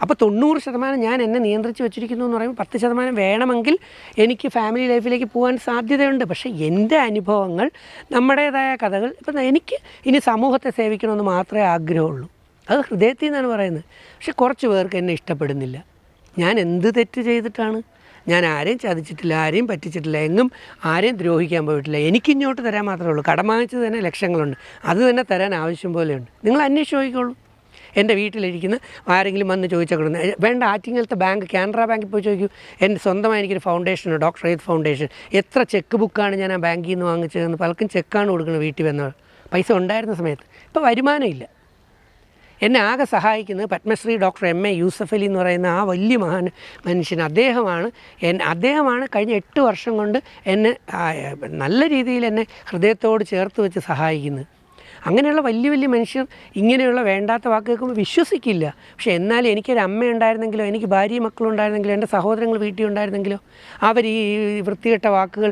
അപ്പോൾ 90% ഞാൻ എന്നെ നിയന്ത്രിച്ച് വെച്ചിരിക്കുന്നു എന്ന് പറയുമ്പോൾ 10% വേണമെങ്കിൽ എനിക്ക് ഫാമിലി ലൈഫിലേക്ക് പോകാൻ സാധ്യതയുണ്ട്. പക്ഷേ എൻ്റെ അനുഭവങ്ങൾ, നമ്മുടേതായ കഥകൾ, ഇപ്പം എനിക്ക് ഇനി സമൂഹത്തെ സേവിക്കണമെന്ന് മാത്രമേ ആഗ്രഹമുള്ളൂ. അത് ഹൃദയത്തിൽ നിന്നാണ് പറയുന്നത്. പക്ഷെ കുറച്ച് പേർക്ക് എന്നെ ഇഷ്ടപ്പെടുന്നില്ല. ഞാൻ എന്ത് തെറ്റ് ചെയ്തിട്ടാണ്? ഞാൻ ആരെയും ചതിച്ചിട്ടില്ല, ആരെയും പറ്റിച്ചിട്ടില്ല, എങ്ങും ആരെയും ദ്രോഹിക്കാൻ പോയിട്ടില്ല. എനിക്കിങ്ങോട്ട് തരാൻ മാത്രമേ ഉള്ളൂ. കടം വാങ്ങിച്ചത് തന്നെ ലക്ഷങ്ങളുണ്ട്, അത് തന്നെ തരാൻ ആവശ്യം പോലെയുണ്ട്. നിങ്ങൾ അന്വേഷിച്ച് നോക്കിക്കോളൂ. എൻ്റെ വീട്ടിലിരിക്കുന്ന ആരെങ്കിലും വന്ന് ചോദിച്ചാൽ കൊടുക്കുന്നത് വേണ്ട. ആറ്റിങ്ങലത്തെ ബാങ്ക്, കാനറ ബാങ്കിൽ പോയി ചോദിക്കൂ. എൻ്റെ സ്വന്തമായി എനിക്കൊരു ഫൗണ്ടേഷനുണ്ട്, ഡോക്ടർ എയ്ത്ത് ഫൗണ്ടേഷൻ. എത്ര ചെക്ക് ബുക്കാണ് ഞാൻ ആ ബാങ്കിൽ നിന്ന് വാങ്ങിച്ചതെന്ന്. പലർക്കും ചെക്കാണ് കൊടുക്കുന്നത് വീട്ടിൽ വന്നവർ, പൈസ ഉണ്ടായിരുന്ന സമയത്ത്. ഇപ്പോൾ വരുമാനമില്ല. എന്നെ ആകെ സഹായിക്കുന്നത് പത്മശ്രീ ഡോക്ടർ M.A. യൂസഫ് അലി എന്ന് പറയുന്ന ആ വലിയ മനുഷ്യൻ. അദ്ദേഹമാണ് കഴിഞ്ഞ 8 വർഷം കൊണ്ട് എന്നെ നല്ല രീതിയിൽ എന്നെ ഹൃദയത്തോട് ചേർത്ത് വെച്ച് സഹായിക്കുന്നത്. അങ്ങനെയുള്ള വലിയ വലിയ മനുഷ്യർ ഇങ്ങനെയുള്ള വേണ്ടാത്ത വാക്ക് കേൾക്കുമ്പോൾ വിശ്വസിക്കില്ല. പക്ഷേ എന്നാലും എനിക്കൊരു അമ്മ ഉണ്ടായിരുന്നെങ്കിലോ, എനിക്ക് ഭാര്യയും മക്കളും ഉണ്ടായിരുന്നെങ്കിലോ, എൻ്റെ സഹോദരങ്ങൾ വീട്ടിൽ ഉണ്ടായിരുന്നെങ്കിലോ, അവർ ഈ വൃത്തികെട്ട വാക്കുകൾ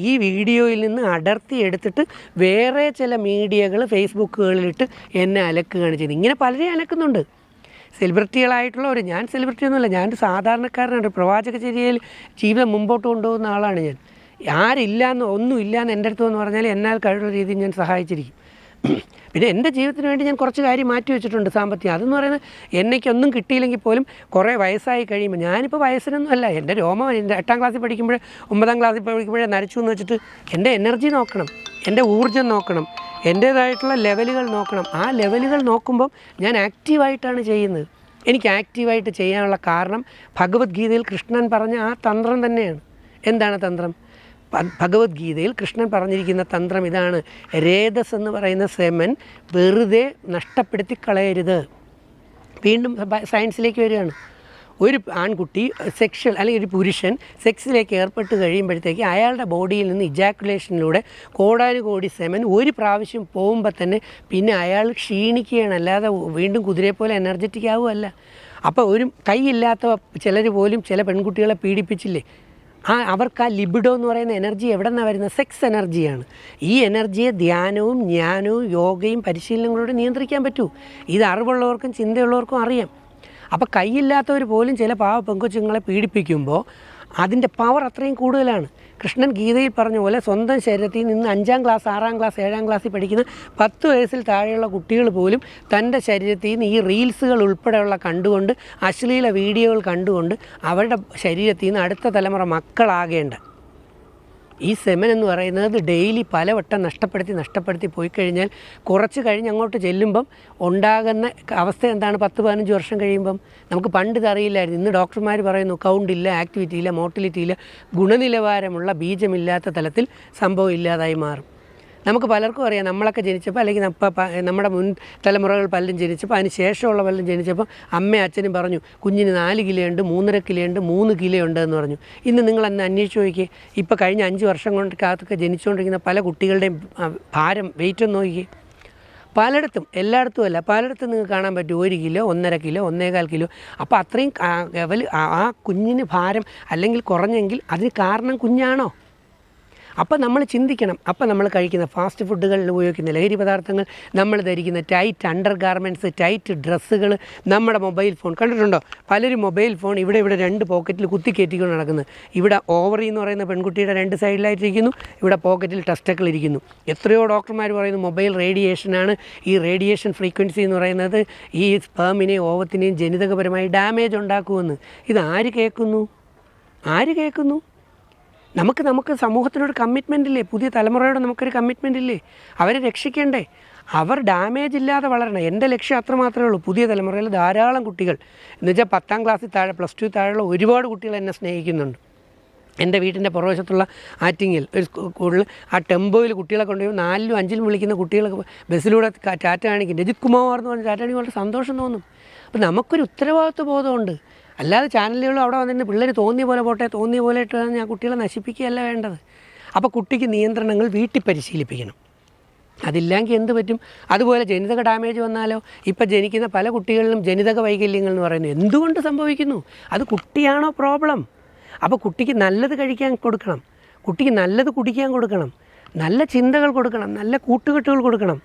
ഈ വീഡിയോയിൽ നിന്ന് അടർത്തി എടുത്തിട്ട് വേറെ ചില മീഡിയകൾ ഫേസ്ബുക്കുകളിലിട്ട് എന്നെ അലക്കുകയാണ് ചെയ്യുന്നത്. ഇങ്ങനെ പലരെയും അലക്കുന്നുണ്ട്. സെലിബ്രിറ്റികളായിട്ടുള്ളവർ. ഞാൻ സെലിബ്രിറ്റിയൊന്നുമല്ല, ഞാനൊരു സാധാരണക്കാരനാണ്. പ്രവാചകചര്യയിൽ ജീവിതം മുമ്പോട്ട് കൊണ്ടുപോകുന്ന ആളാണ് ഞാൻ. ഒന്നുമില്ലാന്ന് എൻ്റെ അടുത്ത് എന്ന് പറഞ്ഞാൽ എന്നാൽ കഴിവുള്ള രീതിയിൽ ഞാൻ സഹായിച്ചിരിക്കും. പിന്നെ എൻ്റെ ജീവിതത്തിന് വേണ്ടി ഞാൻ കുറച്ച് കാര്യം മാറ്റി വെച്ചിട്ടുണ്ട് സാമ്പത്തികം. അതെന്ന് പറയുന്നത് എനിക്കൊന്നും കിട്ടിയില്ലെങ്കിൽ പോലും കുറേ വയസ്സായി കഴിയുമ്പോൾ, ഞാനിപ്പോൾ വയസ്സിനൊന്നും അല്ല, എൻ്റെ രോമം എൻ്റെ 8ാം ക്ലാസ്സിൽ പഠിക്കുമ്പോഴേ 9ാം ക്ലാസ്സിൽ പഠിക്കുമ്പോഴേ നരച്ചു എന്ന് വെച്ചിട്ട് എൻ്റെ എനർജി നോക്കണം, എൻ്റെ ഊർജ്ജം നോക്കണം, എൻ്റേതായിട്ടുള്ള ലെവലുകൾ നോക്കണം. ആ ലെവലുകൾ നോക്കുമ്പം ഞാൻ ആക്റ്റീവായിട്ടാണ് ചെയ്യുന്നത്. എനിക്ക് ആക്റ്റീവായിട്ട് ചെയ്യാനുള്ള കാരണം ഭഗവത്ഗീതയിൽ കൃഷ്ണൻ പറഞ്ഞ ആ തന്ത്രം തന്നെയാണ്. എന്താണ് തന്ത്രം? ഭഗവത്ഗീതയിൽ കൃഷ്ണൻ പറഞ്ഞിരിക്കുന്ന തന്ത്രം ഇതാണ്: രേതസ് എന്ന് പറയുന്ന സെമൻ വെറുതെ നഷ്ടപ്പെടുത്തി കളയരുത്. വീണ്ടും സയൻസിലേക്ക് വരികയാണ്. ഒരു ആൺകുട്ടി അല്ലെങ്കിൽ ഒരു പുരുഷൻ സെക്സിലേക്ക് ഏർപ്പെട്ട് കഴിയുമ്പോഴത്തേക്ക് അയാളുടെ ബോഡിയിൽ നിന്ന് ഇജാക്കുലേഷനിലൂടെ കോടാനുകോടി സെമൻ ഒരു പ്രാവശ്യം പോകുമ്പോൾ തന്നെ പിന്നെ അയാൾ ക്ഷീണിക്കുകയാണ്, അല്ലാതെ വീണ്ടും കുതിരയെപ്പോലെ എനർജറ്റിക് ആവുമല്ല. അപ്പോൾ ഒരു കൈയില്ലാത്ത ചിലർ പോലും ചില പെൺകുട്ടികളെ പീഡിപ്പിച്ചില്ലേ, അവർക്ക് ആ ലിബിഡോ എന്ന് പറയുന്ന എനർജി എവിടെ നിന്നാണ് വരുന്നത്? സെക്സ് എനർജിയാണ്. ഈ എനർജിയെ ധ്യാനവും ജ്ഞാനവും യോഗയും പരിശീലനങ്ങളോട് നിയന്ത്രിക്കാൻ പറ്റൂ. ഇത് അറിവുള്ളവർക്കും ചിന്തയുള്ളവർക്കും അറിയാം. അപ്പോൾ കൈയില്ലാത്തവർ പോലും ചില പാവ പെൺകൊച്ചുങ്ങളെ പീഡിപ്പിക്കുമ്പോൾ അതിൻ്റെ പവർ അത്രയും കൂടുതലാണ്. കൃഷ്ണൻ ഗീതയിൽ പറഞ്ഞ പോലെ സ്വന്തം ശരീരത്തിൽ നിന്ന് 5ാം ക്ലാസ് 6ാം ക്ലാസ് 7ാം ക്ലാസ്സിൽ പഠിക്കുന്ന 10 വയസ്സിൽ താഴെയുള്ള കുട്ടികൾ പോലും തൻ്റെ ശരീരത്തിൽ നിന്ന് ഈ റീൽസുകൾ ഉൾപ്പെടെയുള്ള കണ്ടുകൊണ്ട്, അശ്ലീല വീഡിയോകൾ കണ്ടുകൊണ്ട് അവരുടെ ശരീരത്തിൽ നിന്ന് അടുത്ത തലമുറ മക്കളാകേണ്ട ഈ സെമൻ എന്ന് പറയുന്നത് ഡെയിലി പലവട്ടം നഷ്ടപ്പെടുത്തി പോയി കഴിഞ്ഞാൽ കുറച്ച് കഴിഞ്ഞ് അങ്ങോട്ട് ചെല്ലുമ്പം ഉണ്ടാകുന്ന അവസ്ഥ എന്താണ്? 10-15 വർഷം കഴിയുമ്പം നമുക്ക് പണ്ട് ഇതറിയില്ലായിരുന്നു. ഇന്ന് ഡോക്ടർമാർ പറയുന്നു കൗണ്ട് ഇല്ല, ആക്ടിവിറ്റി ഇല്ല, മോട്ടിലിറ്റി ഇല്ല, ഗുണനിലവാരമുള്ള ബീജമില്ലാത്ത തലത്തിൽ സംഭവം ഇല്ലാതായി മാറും. നമുക്ക് പലർക്കും അറിയാം, നമ്മളൊക്കെ ജനിച്ചപ്പോൾ അല്ലെങ്കിൽ നമ്മുടെ മുൻ തലമുറകൾ പലരും ജനിച്ചപ്പോൾ അതിന് ശേഷമുള്ള പലരും ജനിച്ചപ്പോൾ അമ്മയും അച്ഛനും പറഞ്ഞു കുഞ്ഞിന് 4 കിലോ ഉണ്ട്, 3.5 കിലോ ഉണ്ട്, 3 കിലോ ഉണ്ട് എന്ന് പറഞ്ഞു. ഇന്ന് നിങ്ങൾ അന്ന് അന്വേഷിച്ച് നോക്കിയേ, ഇപ്പോൾ കഴിഞ്ഞ 5 വർഷം കൊണ്ടൊക്കെ ജനിച്ചുകൊണ്ടിരിക്കുന്ന പല കുട്ടികളുടെയും ഭാരം, വെയിറ്റ് ഒന്ന് നോക്കിയേ. പലയിടത്തും, എല്ലായിടത്തും അല്ല, പലയിടത്തും നിങ്ങൾക്ക് കാണാൻ പറ്റും 1 കിലോ, 1.5 കിലോ, 1.25 കിലോ. അപ്പോൾ അത്രയും ആ കുഞ്ഞിന് ഭാരം അല്ലെങ്കിൽ കുറഞ്ഞെങ്കിൽ അതിന് കാരണം കുഞ്ഞാണോ? അപ്പോൾ നമ്മൾ ചിന്തിക്കണം. അപ്പോൾ നമ്മൾ കഴിക്കുന്ന ഫാസ്റ്റ് ഫുഡുകളിൽ ഉപയോഗിക്കുന്ന ലഹരി പദാർത്ഥങ്ങൾ, നമ്മൾ ധരിക്കുന്ന ടൈറ്റ് അണ്ടർ ഗാർമെൻറ്റ്സ്, ടൈറ്റ് ഡ്രസ്സുകൾ, നമ്മുടെ മൊബൈൽ ഫോൺ കണ്ടിട്ടുണ്ടോ? പലരും മൊബൈൽ ഫോൺ ഇവിടെ 2 പോക്കറ്റിൽ കുത്തിക്കയറ്റിക്കൊണ്ട് നടക്കുന്നത്. ഇവിടെ ഓവറി എന്ന് പറയുന്ന പെൺകുട്ടിയുടെ 2 സൈഡിലായിട്ടിരിക്കുന്നു, ഇവിടെ പോക്കറ്റിൽ ടെസ്റ്റക്കിൾ ഇരിക്കുന്നു. എത്രയോ ഡോക്ടർമാർ പറയുന്നു മൊബൈൽ റേഡിയേഷനാണ്. ഈ റേഡിയേഷൻ ഫ്രീക്വൻസി എന്ന് പറയുന്നത് ഈ സ്പേമിനെയും ഓവത്തിനെയും ജനിതകപരമായി ഡാമേജ് ഉണ്ടാക്കുമെന്ന്. ഇത് ആര് കേൾക്കുന്നു? നമുക്ക് സമൂഹത്തിനോട് കമ്മിറ്റ്മെൻ്റ് ഇല്ലേ? പുതിയ തലമുറയോട് നമുക്കൊരു കമ്മിറ്റ്മെൻ്റ് ഇല്ലേ? അവരെ രക്ഷിക്കേണ്ടേ? അവർ ഡാമേജ് ഇല്ലാതെ വളരണം. എൻ്റെ ലക്ഷ്യം അത്ര മാത്രമേ ഉള്ളൂ. പുതിയ തലമുറയിൽ ധാരാളം കുട്ടികൾ, എന്നുവെച്ചാൽ 10ാം ക്ലാസ്സിൽ താഴെ, +2 താഴെയുള്ള ഒരുപാട് കുട്ടികൾ എന്നെ സ്നേഹിക്കുന്നുണ്ട്. എൻ്റെ വീട്ടിൻ്റെ പുറവശത്തുള്ള ആറ്റിങ്ങിൽ ഒരു സ്കൂളിൽ ആ ടെമ്പോയിൽ കുട്ടികളെ കൊണ്ടുപോയി 4ലും 5ലും വിളിക്കുന്ന കുട്ടികളൊക്കെ ബസ്സിലൂടെ ടാറ്റ കാണിക്കും. രജിത് കുമാർ എന്ന് പറഞ്ഞ് ടാറ്റ കാണിക്കും, വളരെ സന്തോഷം തോന്നും. അപ്പോൾ നമുക്കൊരു ഉത്തരവാദിത്വ ബോധമുണ്ട്. അല്ലാതെ ചാനലുകളും അവിടെ വന്നിട്ട് പിള്ളേർ തോന്നിയ പോലെ ഇട്ട് ഞാൻ കുട്ടികളെ നശിപ്പിക്കുകയല്ല വേണ്ടത്. അപ്പോൾ കുട്ടിക്ക് നിയന്ത്രണങ്ങൾ വീട്ടിൽ പരിശീലിപ്പിക്കണം. അതില്ലെങ്കിൽ എന്ത് പറ്റും? അതുപോലെ ജനിതക ഡാമേജ് വന്നാലോ? ഇപ്പോൾ ജനിക്കുന്ന പല കുട്ടികളിലും ജനിതക വൈകല്യങ്ങൾ എന്ന് പറയുന്നു. എന്തുകൊണ്ട് സംഭവിക്കുന്നു? അത് കുട്ടിയാണോ പ്രോബ്ലം? അപ്പോൾ കുട്ടിക്ക് നല്ലത് കഴിക്കാൻ കൊടുക്കണം, കുട്ടിക്ക് നല്ലത് കുടിക്കാൻ കൊടുക്കണം, നല്ല ചിന്തകൾ കൊടുക്കണം, നല്ല കൂട്ടുകെട്ടുകൾ കൊടുക്കണം,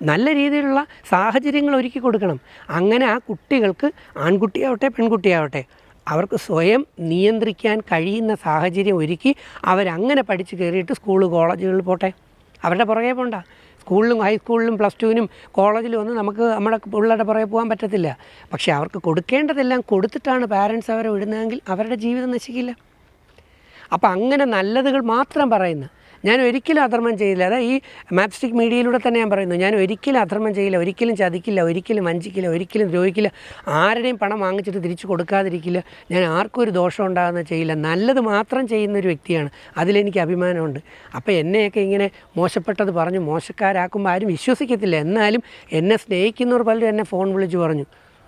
നല്ല രീതിയിലുള്ള സാഹചര്യങ്ങൾ ഒരുക്കി കൊടുക്കണം. അങ്ങനെ ആ കുട്ടികൾക്ക്, ആൺകുട്ടിയാവട്ടെ പെൺകുട്ടിയാവട്ടെ, അവർക്ക് സ്വയം നിയന്ത്രിക്കാൻ കഴിയുന്ന സാഹചര്യം ഒരുക്കി അവരങ്ങനെ പഠിച്ച് കയറിയിട്ട് കോളേജുകളിൽ പോട്ടെ. അവരുടെ പുറകെ പോണ്ട. സ്കൂളിലും ഹൈസ്കൂളിലും +2നും കോളേജിലും ഒന്നും നമുക്ക് നമ്മുടെ പിള്ളേരുടെ പുറകെ പോകാൻ പറ്റത്തില്ല. പക്ഷേ അവർക്ക് കൊടുക്കേണ്ടതെല്ലാം കൊടുത്തിട്ടാണ് പാരൻസ് അവരെ വിടുന്നതെങ്കിൽ അവരുടെ ജീവിതം നശിക്കില്ല. അപ്പോൾ അങ്ങനെ നല്ലതുകൾ മാത്രം പറയുന്ന, ഞാൻ ഒരിക്കലും അധർമ്മം ചെയ്യില്ല. അതാ ഈ മാപ്സ്റ്റിക് മീഡിയയിലൂടെ തന്നെ ഞാൻ പറയുന്നു, ഞാൻ ഒരിക്കലും അധർമ്മം ചെയ്യില്ല, ഒരിക്കലും ചതിക്കില്ല, ഒരിക്കലും വഞ്ചിക്കില്ല, ഒരിക്കലും ദ്രോഹിക്കില്ല, ആരുടെയും പണം വാങ്ങിച്ചിട്ട് തിരിച്ചു കൊടുക്കാതിരിക്കില്ല, ഞാൻ ആർക്കും ഒരു ദോഷം ഉണ്ടാകുന്നത് ചെയ്യില്ല, നല്ലത് മാത്രം ചെയ്യുന്നൊരു വ്യക്തിയാണ്. അതിലെനിക്ക് അഭിമാനമുണ്ട്. അപ്പോൾ എന്നെയൊക്കെ ഇങ്ങനെ മോശപ്പെട്ടത് പറഞ്ഞ് മോശക്കാരാക്കുമ്പോൾ ആരും വിശ്വസിക്കത്തില്ല. എന്നാലും എന്നെ സ്നേഹിക്കുന്നവർ പലരും എന്നെ ഫോൺ വിളിച്ച് പറഞ്ഞു,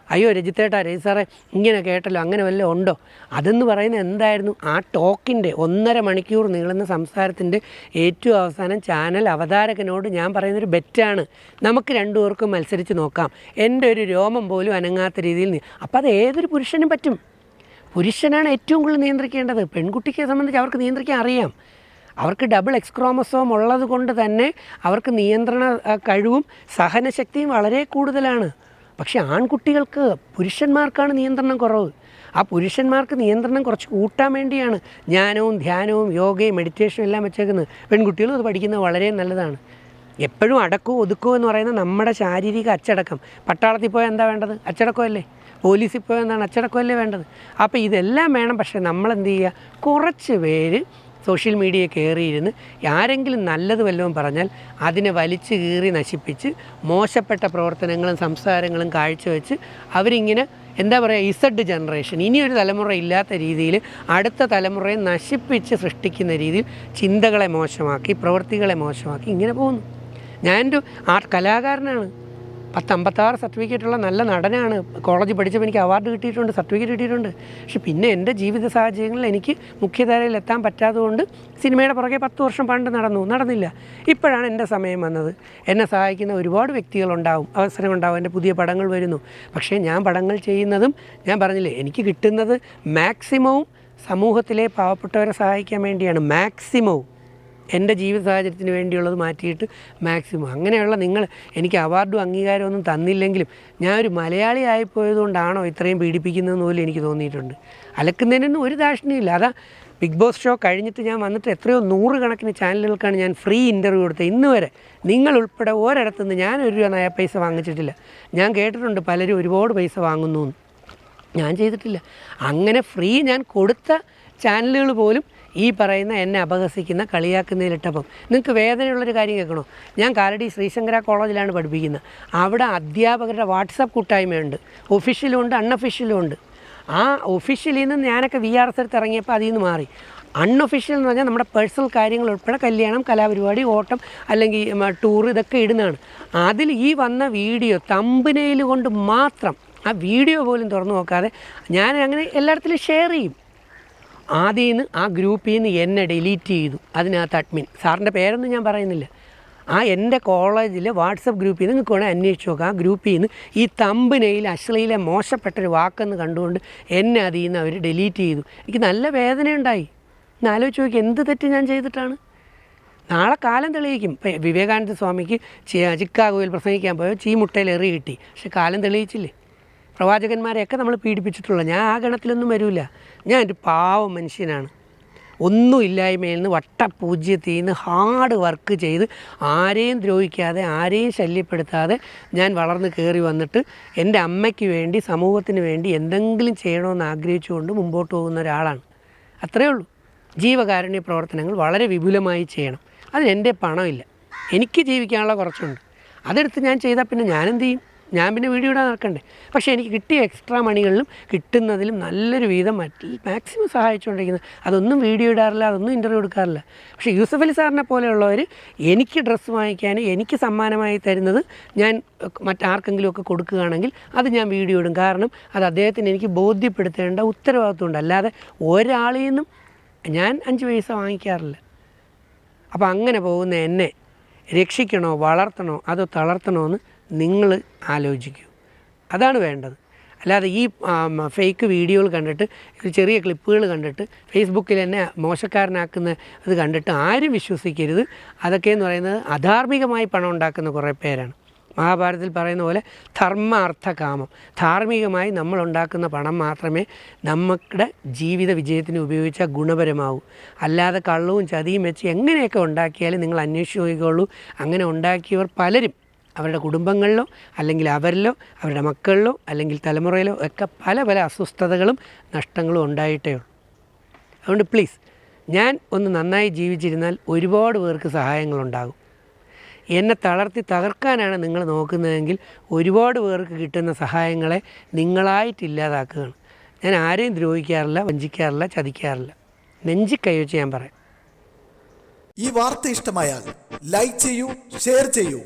അയ്യോ രജിത്തേട്ടാ, രജി സാറേ ഇങ്ങനെ കേട്ടല്ലോ, അങ്ങനെ വല്ലതും ഉണ്ടോ? അതെന്ന് പറയുന്നത് എന്തായിരുന്നു? ആ ടോക്കിൻ്റെ 1.5 മണിക്കൂർ നീളുന്ന സംസാരത്തിൻ്റെ ഏറ്റവും അവസാനം ചാനൽ അവതാരകനോട് ഞാൻ പറയുന്നൊരു ബെറ്റാണ്, നമുക്ക് രണ്ടുപേർക്കും മത്സരിച്ച് നോക്കാം, എൻ്റെ ഒരു രോമം പോലും അനങ്ങാത്ത രീതിയിൽ. അപ്പോൾ അത് ഏതൊരു പുരുഷനും പറ്റും. പുരുഷനാണ് ഏറ്റവും കൂടുതൽ നിയന്ത്രിക്കേണ്ടത്. പെൺകുട്ടിയെ സംബന്ധിച്ച് അവർക്ക് നിയന്ത്രിക്കാൻ അറിയാം. അവർക്ക് ഡബിൾ എക്സ് ക്രോമസോം ഉള്ളത് കൊണ്ട് തന്നെ അവർക്ക് നിയന്ത്രണ കഴിവും സഹനശക്തിയും വളരെ കൂടുതലാണ്. പക്ഷേ ആൺകുട്ടികൾക്ക്, പുരുഷന്മാർക്കാണ് നിയന്ത്രണം കുറവ്. ആ പുരുഷന്മാർക്ക് നിയന്ത്രണം കുറച്ച് കൂട്ടാൻ വേണ്ടിയാണ് ജ്ഞാനവും ധ്യാനവും യോഗയും മെഡിറ്റേഷനും എല്ലാം വെച്ചേക്കുന്നത്. പെൺകുട്ടികളും അത് പഠിക്കുന്നത് വളരെ നല്ലതാണ്. എപ്പോഴും അടക്കവും ഒതുക്കവും എന്ന് പറയുന്നത് നമ്മുടെ ശാരീരിക അച്ചടക്കം. പട്ടാളത്തിൽ പോയാൽ എന്താ വേണ്ടത്? അച്ചടക്കമല്ലേ. പോലീസിൽ പോയാൽ എന്താണ്? അച്ചടക്കമല്ലേ വേണ്ടത്. അപ്പോൾ ഇതെല്ലാം വേണം. പക്ഷേ നമ്മളെന്ത് ചെയ്യുക? കുറച്ച് പേര് സോഷ്യൽ മീഡിയ കയറിയിരുന്ന് ആരെങ്കിലും നല്ലത് വല്ലതും പറഞ്ഞാൽ അതിനെ വലിച്ചു കീറി നശിപ്പിച്ച് മോശപ്പെട്ട പ്രവർത്തനങ്ങളും സംസാരങ്ങളും കാഴ്ചവെച്ച് അവരിങ്ങനെ എന്താ പറയുക, ഇസഡ് ജനറേഷൻ, ഇനിയൊരു തലമുറ ഇല്ലാത്ത രീതിയിൽ അടുത്ത തലമുറയെ നശിപ്പിച്ച് സൃഷ്ടിക്കുന്ന രീതിയിൽ ചിന്തകളെ മോശമാക്കി, പ്രവൃത്തികളെ മോശമാക്കി ഇങ്ങനെ പോകുന്നു. ഞാനൊരു കലാകാരനാണ്, 56 സർട്ടിഫിക്കറ്റുള്ള നല്ല നടനാണ്. കോളേജിൽ പഠിച്ചപ്പോൾ എനിക്ക് അവാർഡ് കിട്ടിയിട്ടുണ്ട്, സർട്ടിഫിക്കറ്റ് കിട്ടിയിട്ടുണ്ട്. പക്ഷെ പിന്നെ എൻ്റെ ജീവിത സാഹചര്യങ്ങളിൽ എനിക്ക് മുഖ്യധാരയിൽ എത്താൻ പറ്റാത്തതുകൊണ്ട് സിനിമയുടെ പുറകെ 10 വർഷം പണ്ട് നടന്നില്ല. ഇപ്പോഴാണ് എൻ്റെ സമയം വന്നത്. എന്നെ സഹായിക്കുന്ന ഒരുപാട് വ്യക്തികളുണ്ടാവും, അവസരമുണ്ടാവും, എൻ്റെ പുതിയ പടങ്ങൾ വരുന്നു. പക്ഷേ ഞാൻ പടങ്ങൾ ചെയ്യുന്നതും ഞാൻ പറഞ്ഞില്ലേ, എനിക്ക് കിട്ടുന്നത് മാക്സിമവും സമൂഹത്തിലെ പാവപ്പെട്ടവരെ സഹായിക്കാൻ വേണ്ടിയാണ്. മാക്സിമവും എൻ്റെ ജീവിത സാഹചര്യത്തിന് വേണ്ടിയുള്ളത് മാറ്റിയിട്ട് മാക്സിമം. അങ്ങനെയുള്ള നിങ്ങൾ എനിക്ക് അവാർഡും അംഗീകാരമൊന്നും തന്നില്ലെങ്കിലും ഞാൻ ഒരു മലയാളി ആയിപ്പോയതുകൊണ്ടാണോ ഇത്രയും പീഡിപ്പിക്കുന്നതെന്ന് പോലും എനിക്ക് തോന്നിയിട്ടുണ്ട്. അലക്കുന്നതിനൊന്നും ഒരു ദാക്ഷിണ്യമില്ല. അതാ ബിഗ് ബോസ് ഷോ കഴിഞ്ഞിട്ട് ഞാൻ വന്നിട്ട് എത്രയോ 100 കണക്കിന് ചാനലുകൾക്കാണ് ഞാൻ ഫ്രീ ഇൻ്റർവ്യൂ കൊടുത്തത്. ഇന്ന് വരെ നിങ്ങൾ ഉൾപ്പെടെ ഒരിടത്തുനിന്ന് ഞാൻ 1 രൂപ നയ പൈസ വാങ്ങിച്ചിട്ടില്ല. ഞാൻ കേട്ടിട്ടുണ്ട് പലരും ഒരുപാട് പൈസ വാങ്ങുന്നു, ഞാൻ ചെയ്തിട്ടില്ല. അങ്ങനെ ഫ്രീ ഞാൻ കൊടുത്ത ചാനലുകൾ പോലും ഈ പറയുന്ന എന്നെ അപഹസിക്കുന്ന കളിയാക്കുന്നതിലിട്ടപ്പം നിങ്ങൾക്ക് വേദനയുള്ളൊരു കാര്യം കേൾക്കണോ? ഞാൻ കാലടി ശ്രീശങ്കര കോളേജിലാണ് പഠിപ്പിക്കുന്നത്. അവിടെ അധ്യാപകരുടെ വാട്സപ്പ് കൂട്ടായ്മയുണ്ട്, ഒഫീഷ്യലും ഉണ്ട്, അൺഒഫീഷ്യലും ഉണ്ട്. ആ ഒഫീഷ്യലിൽ നിന്ന് ഞാനൊക്കെ VRS എടുത്ത് ഇറങ്ങിയപ്പോൾ അതിൽ നിന്ന് മാറി. അൺഒഫീഷ്യൽ എന്ന് പറഞ്ഞാൽ നമ്മുടെ പേഴ്സണൽ കാര്യങ്ങൾ ഉൾപ്പെടെ കല്യാണം, കലാപരിപാടി, ഓട്ടം അല്ലെങ്കിൽ ടൂർ ഇതൊക്കെ ഇടുന്നതാണ്. അതിൽ ഈ വന്ന വീഡിയോ തമ്പനെയിൽ കൊണ്ട് മാത്രം, ആ വീഡിയോ പോലും തുറന്നു നോക്കാതെ ഞാൻ അങ്ങനെ എല്ലായിടത്തിലും ഷെയർ ചെയ്യും. ആദ്യം നിന്ന് ആ ഗ്രൂപ്പിൽ നിന്ന് എന്നെ ഡിലീറ്റ് ചെയ്തു. അതിനകത്ത് അഡ്മിൻ, സാറിൻ്റെ പേരൊന്നും ഞാൻ പറയുന്നില്ല, ആ എൻ്റെ കോളേജിലെ വാട്സപ്പ് ഗ്രൂപ്പിൽ നിന്ന് നിങ്ങൾക്ക് വേണേൽ അന്വേഷിച്ച് നോക്കാം. ആ ഗ്രൂപ്പിൽ നിന്ന് ഈ തമ്പനയിൽ അശ്ലീല മോശപ്പെട്ടൊരു വാക്കെന്ന് കണ്ടുകൊണ്ട് എന്നെ അതിൽ നിന്ന് അവർ ഡിലീറ്റ് ചെയ്തു. എനിക്ക് നല്ല വേദനയുണ്ടായി. ഇന്ന് ആലോചിച്ച് നോക്കി, എന്ത് തെറ്റ് ഞാൻ ചെയ്തിട്ടാണ്? നാളെ കാലം തെളിയിക്കും. ഇപ്പം വിവേകാനന്ദ സ്വാമിക്ക് ചിക്കാഗോയിൽ പ്രസംഗിക്കാൻ പോയോ ചീമുട്ടയിൽ എറി കിട്ടി, പക്ഷെ കാലം തെളിയിച്ചില്ലേ? പ്രവാചകന്മാരെയൊക്കെ നമ്മൾ പീഡിപ്പിച്ചിട്ടുള്ള, ഞാൻ ആ ഗണത്തിലൊന്നും വരില്ല. ഞാൻ ഒരു പാവം മനുഷ്യനാണ്. ഒന്നും ഇല്ലായ്മയിൽ നിന്ന് വട്ടപൂജ്യത്തിൽ നിന്ന് ഹാർഡ് വർക്ക് ചെയ്ത് ആരെയും ദ്രോഹിക്കാതെ ആരെയും ശല്യപ്പെടുത്താതെ ഞാൻ വളർന്ന് കയറി വന്നിട്ട് എൻ്റെ അമ്മയ്ക്ക് വേണ്ടി സമൂഹത്തിന് വേണ്ടി എന്തെങ്കിലും ചെയ്യണമെന്ന് ആഗ്രഹിച്ചുകൊണ്ട് മുമ്പോട്ട് പോകുന്ന ഒരാളാണ്. അത്രയേ ഉള്ളൂ. ജീവകാരുണ്യ പ്രവർത്തനങ്ങൾ വളരെ വിപുലമായി ചെയ്യണം. അതിനെൻ്റെ പണമില്ല, എനിക്ക് ജീവിക്കാനുള്ള കുറച്ചുണ്ട്. അതെടുത്ത് ഞാൻ ചെയ്താൽ പിന്നെ ഞാനെന്ത് ചെയ്യും? ഞാൻ പിന്നെ വീഡിയോ ഇടാൻ നടക്കണ്ടേ? പക്ഷേ എനിക്ക് കിട്ടിയ എക്സ്ട്രാ മണികളിലും കിട്ടുന്നതിലും നല്ലൊരു വീതം മാക്സിമം സഹായിച്ചുകൊണ്ടിരിക്കുന്നത്. അതൊന്നും വീഡിയോ ഇടാറില്ല, അതൊന്നും ഇൻ്റർവ്യൂ എടുക്കാറില്ല. പക്ഷേ യൂസഫ് അലി സാറിനെ പോലെയുള്ളവർ എനിക്ക് ഡ്രസ്സ് വാങ്ങിക്കാനും എനിക്ക് സമ്മാനമായി തരുന്നത് ഞാൻ മറ്റാർക്കെങ്കിലുമൊക്കെ കൊടുക്കുകയാണെങ്കിൽ അത് ഞാൻ വീഡിയോ ഇടും. കാരണം അത് അദ്ദേഹത്തിന് എനിക്ക് ബോധ്യപ്പെടുത്തേണ്ട ഉത്തരവാദിത്വമുണ്ട്. അല്ലാതെ ഒരാളിൽ നിന്നും ഞാൻ 5 പൈസ വാങ്ങിക്കാറില്ല. അപ്പോൾ അങ്ങനെ പോകുന്ന എന്നെ രക്ഷിക്കണോ, വളർത്തണോ, അതോ തളർത്തണോ എന്ന് നിങ്ങൾ ആലോചിക്കൂ. അതാണ് വേണ്ടത്. അല്ലാതെ ഈ ഫേക്ക് വീഡിയോകൾ കണ്ടിട്ട്, ചെറിയ ക്ലിപ്പുകൾ കണ്ടിട്ട് ഫേസ്ബുക്കിൽ എന്നെ മോശക്കാരനാക്കുന്ന ഇത് കണ്ടിട്ട് ആരും വിശ്വസിക്കരുത്. അതൊക്കെയെന്ന് പറയുന്നത് അധാർമികമായി പണം ഉണ്ടാക്കുന്ന കുറേ പേരാണ്. മഹാഭാരതത്തിൽ പറയുന്ന പോലെ ധർമ്മ അർത്ഥ കാമം, ധാർമ്മികമായി നമ്മൾ ഉണ്ടാക്കുന്ന പണം മാത്രമേ നമ്മുടെ ജീവിത വിജയത്തിന് ഉപയോഗിച്ചാൽ ഗുണപരമാവൂ. അല്ലാതെ കള്ളവും ചതിയും വെച്ച് എങ്ങനെയൊക്കെ ഉണ്ടാക്കിയാലും നിങ്ങൾ അന്വേഷിച്ച് നോക്കിക്കോളൂ. അങ്ങനെ ഉണ്ടാക്കിയവർ പലരും അവരുടെ കുടുംബങ്ങളിലോ അല്ലെങ്കിൽ അവരിലോ അവരുടെ മക്കളിലോ അല്ലെങ്കിൽ തലമുറയിലോ ഒക്കെ പല അസ്വസ്ഥതകളും നഷ്ടങ്ങളും ഉണ്ടായിട്ടേ ഉള്ളൂ. അതുകൊണ്ട് പ്ലീസ്, ഞാൻ ഒന്ന് നന്നായി ജീവിച്ചിരുന്നാൽ ഒരുപാട് പേർക്ക് സഹായങ്ങളുണ്ടാകും. എന്നെ തളർത്തി തകർക്കാനാണ് നിങ്ങൾ നോക്കുന്നതെങ്കിൽ ഒരുപാട് പേർക്ക് കിട്ടുന്ന സഹായങ്ങളെ നിങ്ങളായിട്ട് ഇല്ലാതാക്കുകയാണ്. ഞാൻ ആരെയും ദ്രോഹിക്കാറില്ല, വഞ്ചിക്കാറില്ല, ചതിക്കാറില്ല. നെഞ്ചി കൈവച്ച് ഞാൻ പറയാം. ഈ വാർത്ത ഇഷ്ടമായാൽ ലൈക്ക് ചെയ്യൂ, ഷെയർ ചെയ്യൂ.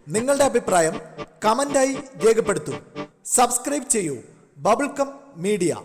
നിങ്ങളുടെ അഭിപ്രായം കമന്റായി രേഖപ്പെടുത്തൂ. സബ്സ്ക്രൈബ് ചെയ്യൂ ബബിൾകം മീഡിയ.